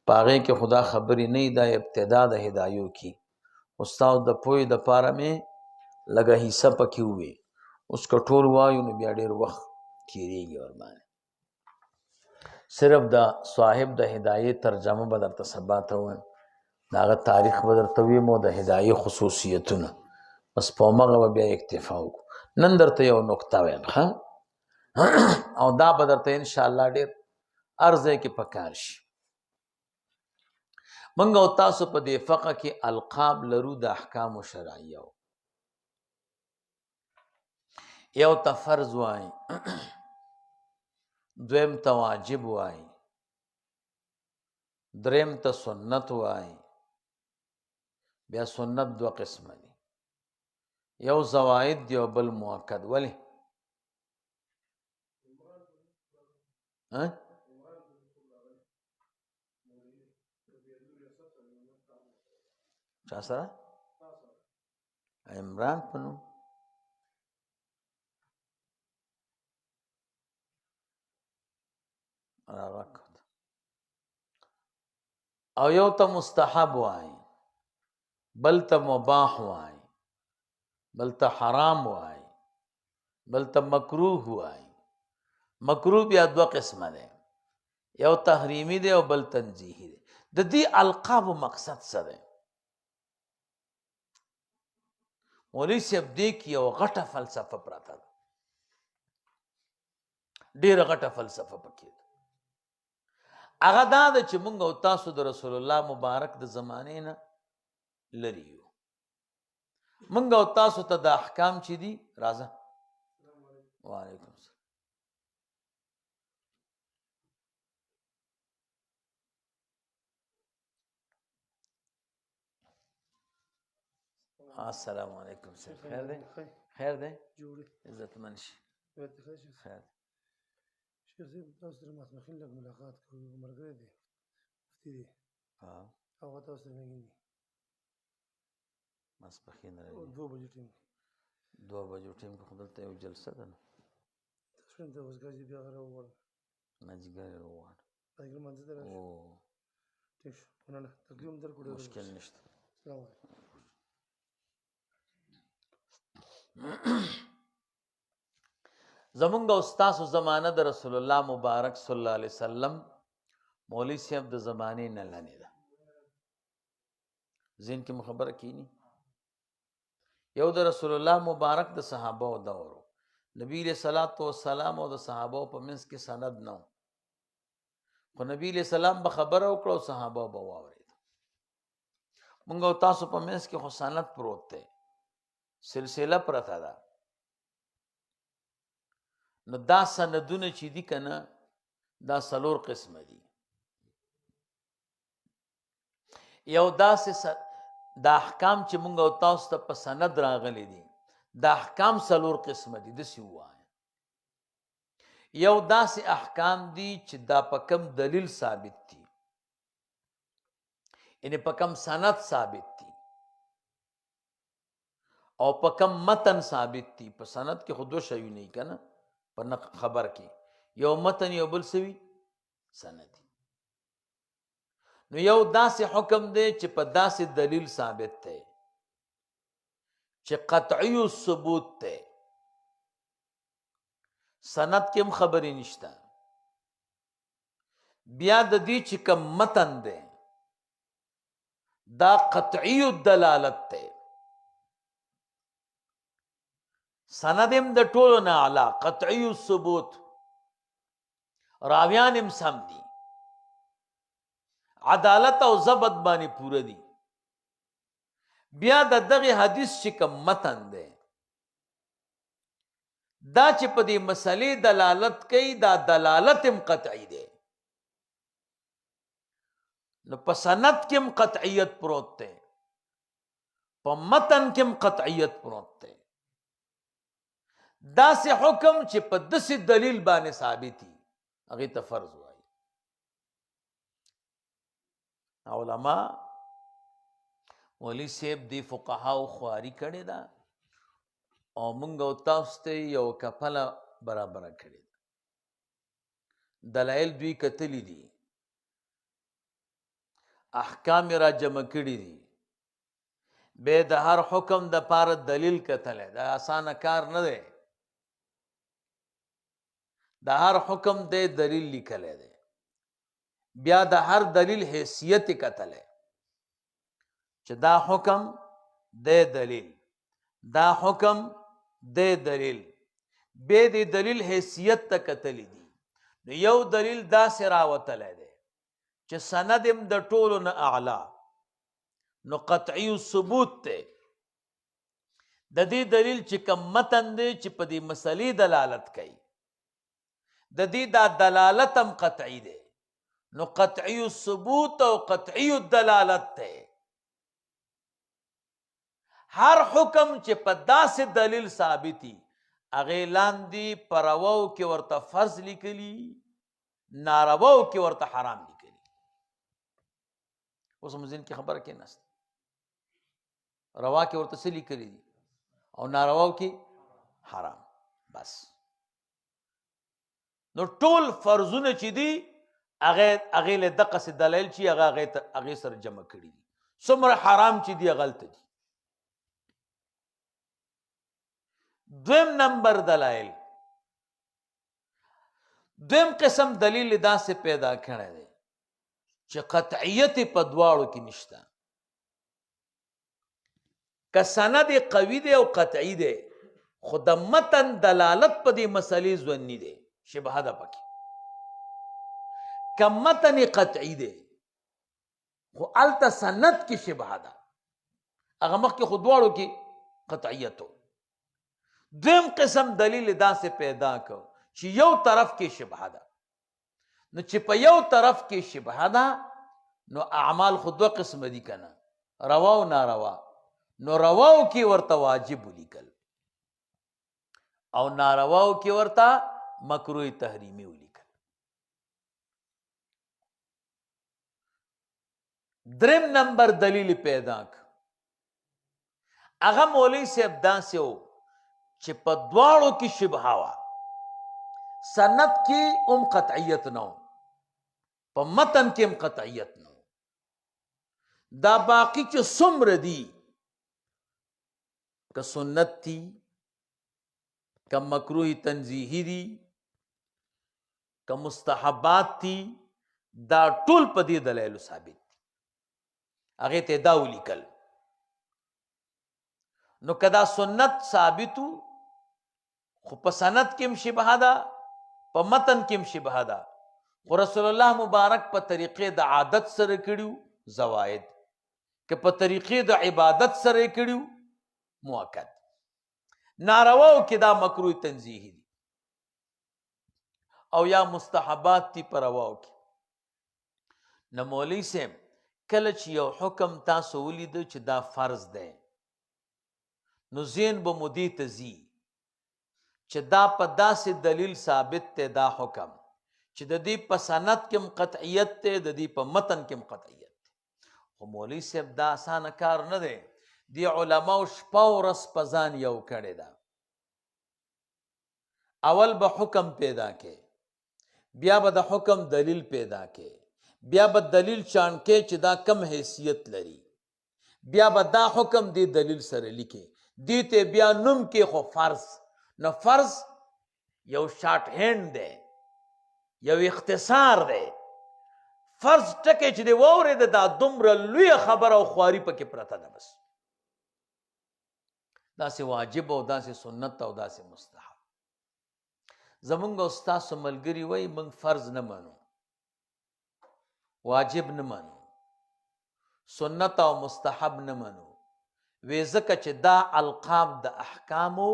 پاغې کې خدا خبرې نه دا ابتدا د هدایو کی استاد د پوی د پاره مې لګه حصہ پکې وي اوس کټول وایو نو بیا ډېر وخت تیریږي ور باندې صرف دا صاحب د هدایت ترجمه به درته سبا ته وایم د هغه تاریخ به درته ویم او د هدایت خصوصیتونه بس په همغه به بیا اکتفا وکړو نن درته یو نکته وایم ښه او دا به درته انشاءالله ډېر هر ځای کې پکار شي موږ او تاسو په دې فقه کې القاب لرو د احکامو شرعیه یو ته فرض وایي دویم ته واجب وایي دریم ته سنت وایي بیا سنت دوه قسمه دي یو زواید دی او بل مؤکد ولی چا سره عمران په نوم او یو ته مستحب وایي بل ته مباح وایي بل ته حرام وایي بل ته مکروه وایي مکروه بیا دوه قسمه دی یو تحریمی دی او بل تنزیهی دی د دې القاب مقصد څه دی مولوی صاحب دې کې یو غټه فلسفه پراته ده ډېره غټه فلسفه پکې ده هغه دا ده چې موږ او تاسو د رسول الله مبارک د زمانې نه لري یو موږ او تاسو ته د احکام چې دي راځه وعلیکم السلام السلام علیکم سر خیر دی خیر دی عزت منشي خیر شیخ صاحب تاسو سره ماسپښین لږ ملاقات کوو ملګری دی مفتي دی هغه تاسو سره مینګ دي ماسپښین راځي 2 بجې ټیم 2 بجې ټیم کې خو دلته یو جلسه ده نو تاسو ته وزګاجي بیا راوړم نجګر روان اګر منځ ته راشي او ټیک شو نه تقریبا درکړو مشکل نشته السلام علیکم زمونږ او ستاسو زمانه د رسول الله مبارک صلی الله علیه وسلم مولوی صاحب د زمانې نه لنې ده ځین کې خبره کینی یو د رسول الله مبارک د صحابه او دور نبی علیہ الصلوۃ والسلام او د صحابه په منځ کې سند نه خو نبی علیہ السلام به خبره وکړو صحابه به واورید موږ او تاسو په منځ کې خو سند پروت دی سلسله پرته ده نو دا سندونه چې دي کنه دا سلور قسمه دي یو داسې دا احکام چې موږ او تاسو ته په سند راغلي دي دا احکام سلور قسمه دي داسې ووایه یو داسې احکام دي چې دا په کوم دلیل ثابت دي یعنی په کوم سند ثابت دي او په کوم متن ثابت دي په سند کې خو دوه شی نه کنه په خبر کې یو متن یو بل سوي سند نو یو داسې حکم دی چې په داسې دلیل ثابت دی چې قطعی ثبوت دی سند کې هم خبرې نشته بیا د دې چې کوم متن دی دا قطعی دلالت دی سند هم د ټولو نه اعلی قطعی ثبوت راویان هم سم دي عدالت او ضبط باندې پوره دي بیا د دغه حدیث چې کوم متن دی دا چې په دې مسلې دلالت کوي دا دلالت هم قطعی دی نو په سند کې هم قطعیت پروت دی په متن کې هم قطعیت پروت دی دا سه حکم چې په داسې دلیل باندې ثابتي هغه ته فرض وایي علماء ولی صاحب دی فقها او خواري کړي دا او مونږ او تاسو ته یو کفله برابر کړي دلایل دوی کتلی دي احکام را جمع کړي دي به د هر حکم د پاره دلیل کتلی دا اسانه کار نه دی د هر حکم د دلیل لیکلی دی بیا د هر دلیل حیثیت کتلی چې دا حکم د دلیل دا حکم د دلیل به د دلیل حیثیت ته کتلی دي نو یو دلیل داسې راوتلی دی چې سند هم د ټولو نه اعلی نو قطعی ثبوت ته د دې دلیل چې کوم متن دی چې په دې مسلې دلالت کوي د دې دا دلالت هم قطعی دی نو قطعی ثبوت او قطعی دلالت ته هر حکم چې په داسې دلیل ثابتي هغه لاندې پرواو کې ورته فرض لیکلي نارواو کې ورته حرام لیکلي اوس مزین کې خبره کې نست روا کې ورته څه لیکلي دي او نارواو کې حرام بس نو ټول فرضونه چې دي هغه له دقه سي دلایل چې هغه سره جمع کړي دي څومره حرام چې دي غلط دي دویم نمبر دلائل دویم قسم دلیل دا سے پیدا کړی دی چې قطعیت په دواړو کې نشته که سند قوي دی او قطعی دی خو د متن دلالت په دې مسلې ځونی دی شبهه ده پکې که متن قطعی دی خو الته سند کې شبهه ده هغه مخکې خو دواړو کې قطعیت و دویم قسم دلیل دا سے پیدا کړ چې یو طرف کې شبهه ده نو چې په یو طرف کې شبهه ده نو اعمال خو دوه قسم دي کنه روا او ناروا نو رواو کې ورته واجب ولیکل او نارواو کې ورته مکروه تحریمی ولیکل دریم نمبر دلیل پیدا کړ هغه مولوی صاحب داسې و چې په دواړو کې شبهه وه سند کې هم قطعیت نه و په متن کې هم قطعیت نه و دا باقی چې څومره دي که سنت دي که مکروه تنزیهی دي که مستحبات دي دا ټول په دې دلایلو ثابت دي هغې ته دا ولیکل نو کدا سنت ثابتو خو په سند کې هم شبهه ده په متن کې هم شبهه ده خو رسول الله مبارک په طریقې د عادت سره کړیو زواید که په طریقې د عبادت سره کړیو مؤکد نارواو کې دا مکروه تنزیهی دي او یا مستحبات دي په رواو کې نو مولوی صاحب کله چې یو حکم تاسو ولیدو چې دا فرض دی نو ذهن به مودې ته ځي چې دا په داسې دلیل ثابت دی دا حکم چې د دې په سند کې هم قطعیت دی د دې په متن کې هم قطعیت دی خو مولوی صاحب دا اسانه کار نه دی دی علماو شپه ورځ په ځان یو کړې ده اول به حکم پیدا کې بیا به د حکم دلیل پیدا کې بیا به دلیل چانکې چې دا کم حیثیت لري بیا به دا حکم دی دلیل سره لیکي دی ته بیا نوم کې خو فرض نو فرض یو شارټ هند دی یو اختصار دی فرض ټکي چې دی واورېده دا دومره لویه خبره او خواري پکې پرته ده بس داسې واجب او داسې سنت او داسې مستحب زمونږ او ستاسو ملګري وایي موږ فرض نه منو واجب نه منو سنت او مستحب نه منو وی ځکه چې دا القاب د احکامو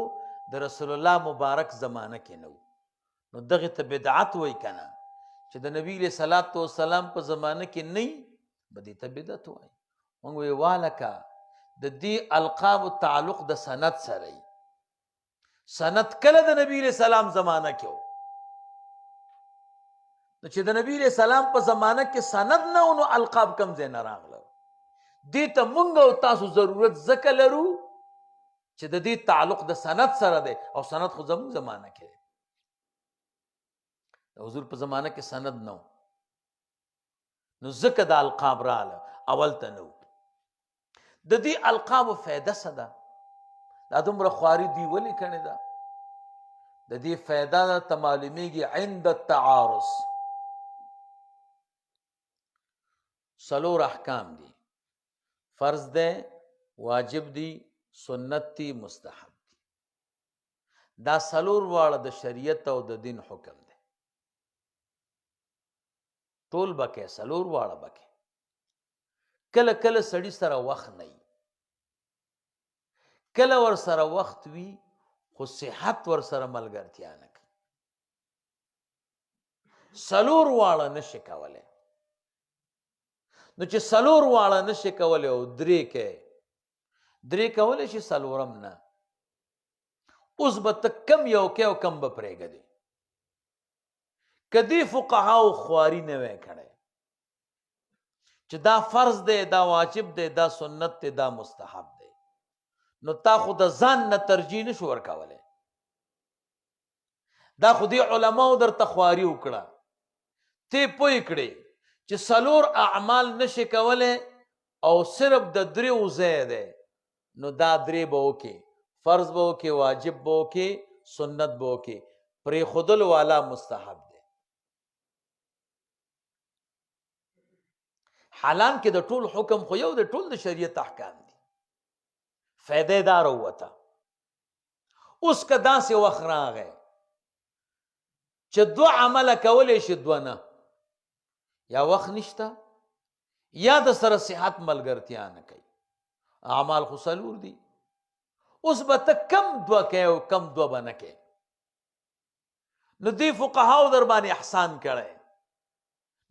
د رسول الله مبارک زمانه کې نه نو دغه ته بدعت وای کنه چې د نبی له صلوات و سلام په زمانه کې نه بدی ته بدعت وای موږ وی والکا د دې القاب تعلق د سند سره سند کله د نبی له سلام زمانه کې نو چې د نبی له سلام په زمانه کې سند نه نو القاب کم ځای نه راغله دې ته مونږ او تاسو ضرورت ځکه لرو چې د دې تعلق د سند سره دی او سند خو زموږ زمانه کې دی د حضور په زمانه کې سند نه نو ځکه د القاب رااله اول ته نه د دې القابو فایده څه ده دا دومره خواري دوی ولې کړې ده د دې فایده ته معلومیږي عند التعارض څلور احکام دي فرض ده واجب دي سنت دي مستحب دي دا څلور واړه د شریعت او د دین حکم دی ټول بکې څلور واړه بکې کله کله سړی سره وخت نه وي کله ور سره وخت وي خو صحت ور سره ملګرتیا نه کوي څلور واړه نشي کولی نو چې څلور واړه نشي کولی او درې کولی شي څلورم نه اوس به ته کم یو کې او کم به پرېږدې که دې فقهاو خواري نه وی کړی چې دا فرض دی دا واجب دی دا سنت دی دا مستحب دی نو تا خو د ځان نه ترجیح نشو ورکولی دا خو دې علماو درته خواري وکړه ته پوه کړې چې څلور اعمال نشي کولی او صرف د دریو ځای دی نو دا درې به وکې فرض به وکې واجب به وکې سنت به وکې پرېښودل والا مستحب دی حالان کې د ټول حکم خو یو د ټول د شریعت احکام دي فایده دا راووته اوس که داسې وخت راغی چې دوه عمله کولی شي دوه نه یا وخت نشته یا د سره صحت ملګرتیا نه کوي اعمال خو څلور دي اوس به ته کم دوه کوې او کم دوه به نه کوې نو دې فقهاو در باندې احسان کړی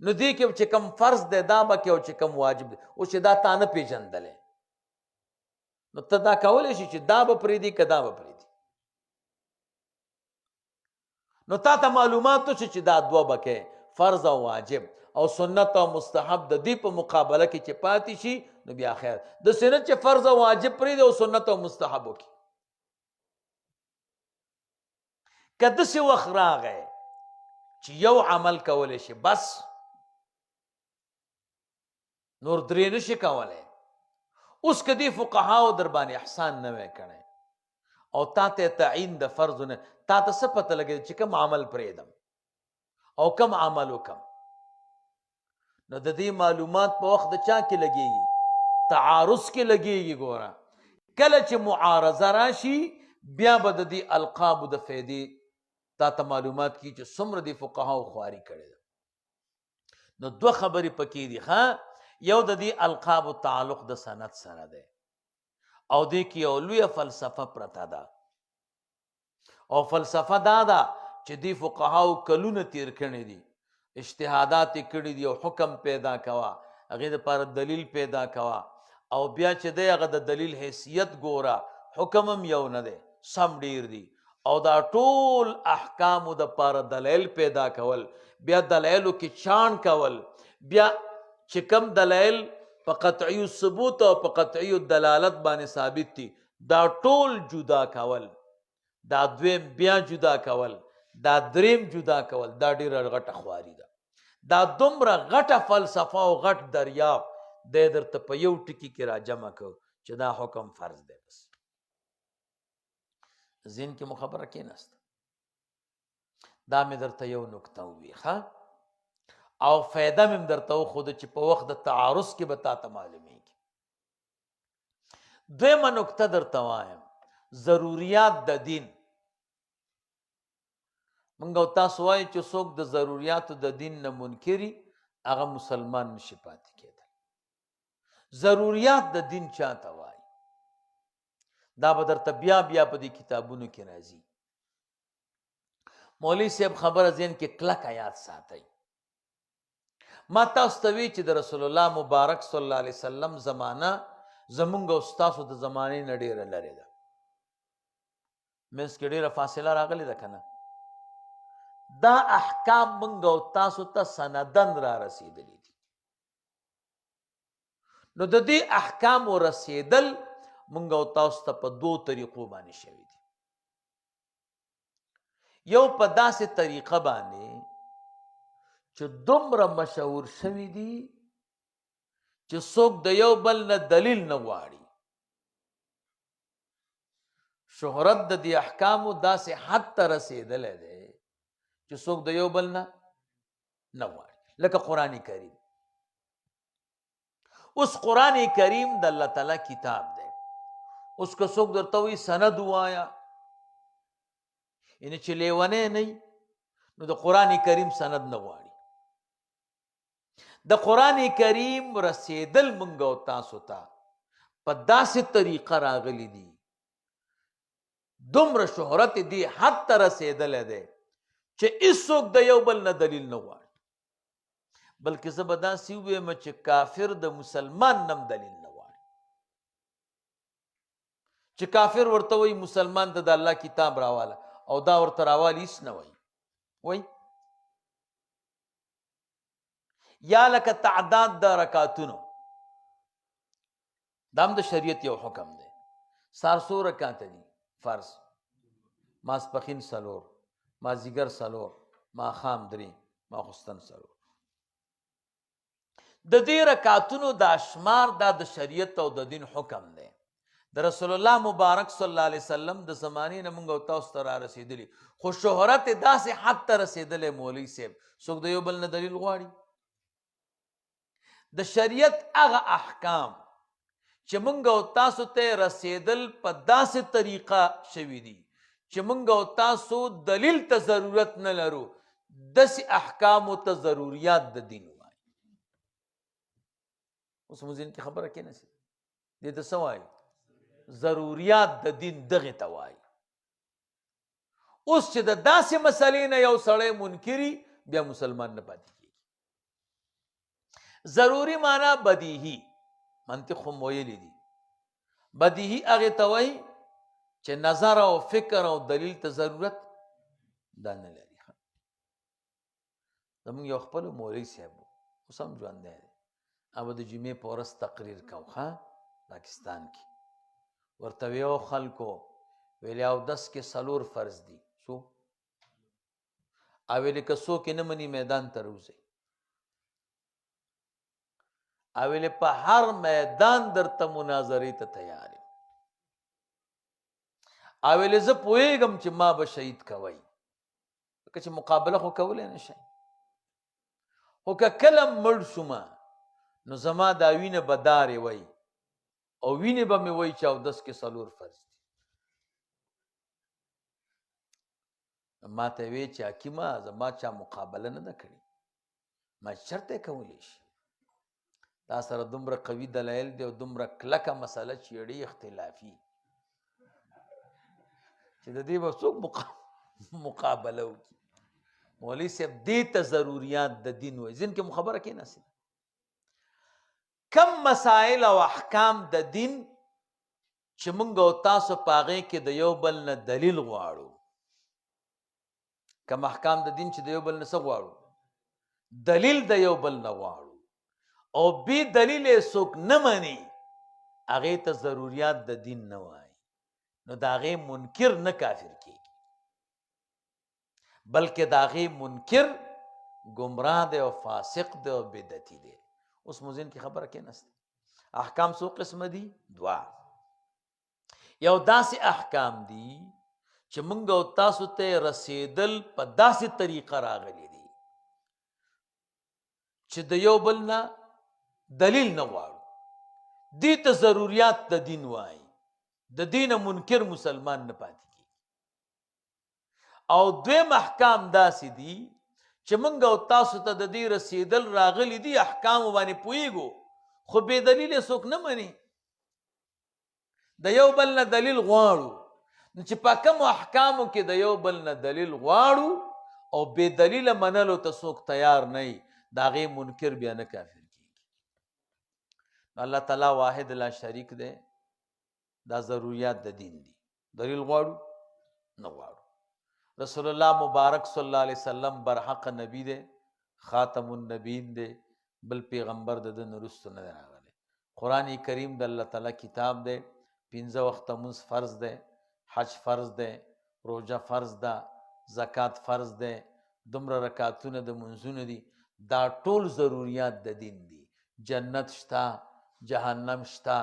نو دې کې چې کم فرض دی دا به کې او چې کم واجب دی اوس چې دا تا نه پېژندلی نو ته دا کولی شي چې دا به پرېږدي که دا به پرېږدي نو تا ته معلومات شي چې دا دوه به کې فرض او واجب او سنت او مستحب د دې په مقابله کې چې پاتې شي نو بیا خیر د سنت چې فرض او واجب پرېږدي او سنت او مستحب وکړي که داسې وخت راغی چې یو عمل کولی شي بس نور درې نشي کولی اوس که دې فقهاو در باندې احسان نه وی کړی او تا ته تعین د فرض نه تا ته څه پته لګېده چې کوم عمل پرېږدم او کوم عمل وکم نو د دې معلومات په وخت د چا کې لګېږي تعارض کې لګېږي ګوره کله چې معارضه راشي بیا به د دې القابو د فایدې تا ته معلومات کی چې څومره دې فقهاو خواري کړې ده نو دوه خبرې پکې دي ها یو د دې القابو تعلق د سند سره دی او دې کې یو لویه فلسفه پرته ده او فلسفه دا ده چې دې فقهاو کلونه تیر کړي دي اجتهادات کړي دي او حکم پیدا کوا هغې دپاره دلیل پیدا کوا او بیا چې دی هغه د دلیل حیثیت ګوره حکم هم یو نه دی سم ډیر دي او دا ټول احکامو دپاره دلایل پیدا کول بیا دلایلو کې چاڼ کول بیا چې کم دلایل په قطعي ثبوت او په قطعي دلالت باندې ثابت دي دا ټول جدا کول دا دویم بیا جدا کول دا دریم جدا کول دا ډیره غټه خواري ده دا دومره غټه فلسفه او غټ دریاب دی درته په یو ټکي کې را جمع کړو چې دا حکم فرض دی بس ذهن کې مو خبره کېناسته دا مې درته یو نکته ووي ښه او فایده مې درته وښوده چې په وخت د تعارض کې به تا ته معلومیږي دویمه نکته درته وایم ضروریات د دین موږ او تاسو وایو چې څوک د ضروریاتو د دین نه منکري هغه مسلمان نشي پاتې کېدل ضروریات د دین چاته وایي دا به درته بیا بیا په دې کتابونو کې راځي مولوي صاحب خبره ذهن کې کلک یاد ساتئ ما تاسو ته وی چې د رسول الله مبارک صلی الله علیه وسلم زمانہ زمونږ او ستاسو د زمانې نه ډېره لرې ده منځ کې ډېره فاصله راغلې ده که نه دا احکام موږ او تاسو ته سندن را رسېدلي دي نو د دې احکامو رسېدل موږ او تاسو ته په دوو طریقو باندې شوي دي یو په داسې طریقه باندې چې دومره مشهور شوي دي چې څوک د یو بل نه دلیل نه غواړي. شهرت د دې احکامو داسې حد ته رسېدلی دی چې څوک د یو بل نه غواړي، لکه قرآن کریم. اوس قرآن کریم د الله تعالی کتاب دی. اوس که څوک درته وایي سند ووایه، یعنې چې لیونی نه نو د قرآن کریم سند نه غواړي. د قرآن کریم رسېدل موږ او تاسو ته په داسې طریقه راغلی دي، دومره شهرت دی حد ته رسېدلی دی چې هېڅوک د یو بل نه دلیل نه غواړي. بلکې زه به داسې ووایم چې کافر د مسلمان نه هم دلیل نه غواړي. چې کافر ورته وایي مسلمان ته د الله کتاب راواله، او دا ورته راوالی هېڅ نه وایي. یا لکه تعداد د رکعتونو، دا هم د شریعت یو حکم دی. سهار څو رکعته دي فرض؟ ماسپښین 4، مازدیګر 4، ماښام 3، ماخوستن 4. د دې رکعتونو دا شمار دا د شریعت او د دین حکم دی. د رسول الله مبارک صلی الله علیه وسلم د زمانې نه موږ او تاسو ته را رسېدلي، خو شهرت یې داسې حد ته رسېدلی مولوي صاحب څوک د یو بل نه دلیل غواړي. د شریعت هغه احکام چې موږ او تاسو ته رسېدل په داسې طریقه شوي دي چې موږ او تاسو دلیل ته ضرورت نه لرو، داسې احکامو ته ضروریات د دین وایي. اوس مو ذهن کې خبره کېناسي دې ته څه وایي؟ ضروریات د دین دغې ته وایي. اوس چې د داسې مسلې نه یو سړی منکري، بیا مسلمان نه پاتې کېږي. ضروري معنا بدیهي، منطق هم ویلی دي. بدیهي هغې ته وایي چې نظر او فکر او دلیل ته ضرورت دا نه لري. زموږ یو خپل مولوي صاحب اوس هم ژوندی دی، هغه د جمعې په ورځ تقریر کو پاکستان کې. ورته ویو خلکو ویلې اودس کې 4 فرض دي. څو؟ او ویلې که څوک یې نه مني میدان ته روځئ. او ویلې په هر میدان درته مناظرې ته تیار یم. او ویلې زه پوهېږم چې ما به شهید کوئ، ځکه چې مقابله خو کولی نه شئ. خو که کله مړ شومه نو زما دا وینه به دارې وی، او وینې به مې وی چې اودس کې 4 فرض دي. ما ته وی چې حکیمه زما چا مقابله نه ده کړې، ما چرته کولی شي. دا سره دومره قوي دلایل دی او دومره کلکه مسله چې ډېرې اختلافي چې د دې به څوک مقابله وکړي. مولوي صاحب دې ته ضروریات د دین وایي. ځین کې مو خبره کېناسي کم مسائل او احکام د دین چې موږ او تاسو په هغې کې د یو بل نه دلیل غواړو. کم احکام د دین چې د یو بل نه څه غواړو؟ دلیل د یو بل نه غواړو، او بې دلیل یې څوک نه مني، هغې ته ضروریات د دین نه وایي. نو د هغې منکر نه کافر کېږي، بلکې د هغې منکر ګمراه دی او فاسق دی او بدعتي دی. اوس مو ذهن کې خبره کېناسته. احکام څو قسمه دي؟ 2. یو داسې احکام دي چې موږ او تاسو ته رسېدل په داسې طریقه راغلي دي چې د یو بل نه دلیل نه غواړو، دې ته ضروریات د دین وایي. د دینه منکر مسلمان نه پاتې کېږي. او 2 احکام داسې دي چې موږ او تاسو ته د دې رسېدل راغلي دي، احکامو باندې پوهېږو، خو بې دلیل څوک نه مني، د یو بل نه دلیل غواړو. نو چې په کومو احکامو کې د یو بل نه دلیل غواړو او بې دلیله منلو ته څوک تیار نه وي، د هغې منکر بیا نه کافر کېږي. الله تعالی واحد لا شریک دی. دا ضروریات د دین دي. دلیل غواړو نه غواړو. رسول الله مبارک صلی الله علیه وسلم برحق نبی دی، خاتم النبیین دی، بل پیغمبر د ده نه وروسته نه دی راغلی. قرآن کریم د الله تعالی کتاب دی. 5 وخته مونځ فرض دی، حج فرض دی، روژه فرض ده، زکات فرض دی، دومره رکعتونه د منځونه دي. دا ټول ضروریات د دین دي. جنت شتا، جهنم شتا،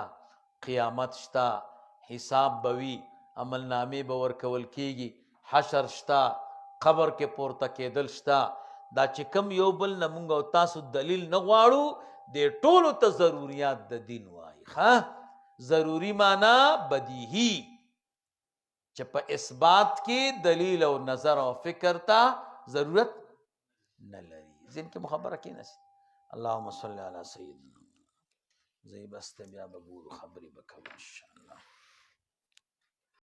قیامت شتا، حساب بوي، عمل نامې به ورکول کېږي، حشر شتا، قبر کې پورته کېدل شتا. دا چې کم یو بل نه مونږ او تاسو دلیل نه غواړو، دې ټولو ته ضروریات د دین وایي. ضروری معنا بدیهی، چې په اثبات کې دلیل او نظر او فکر ته ضرورت نه لري. ځین کې مخبره کې نشي. اللهم صل علی سیدنا. زی بس بیا به ګورو خبرې به کوو انشاءالله.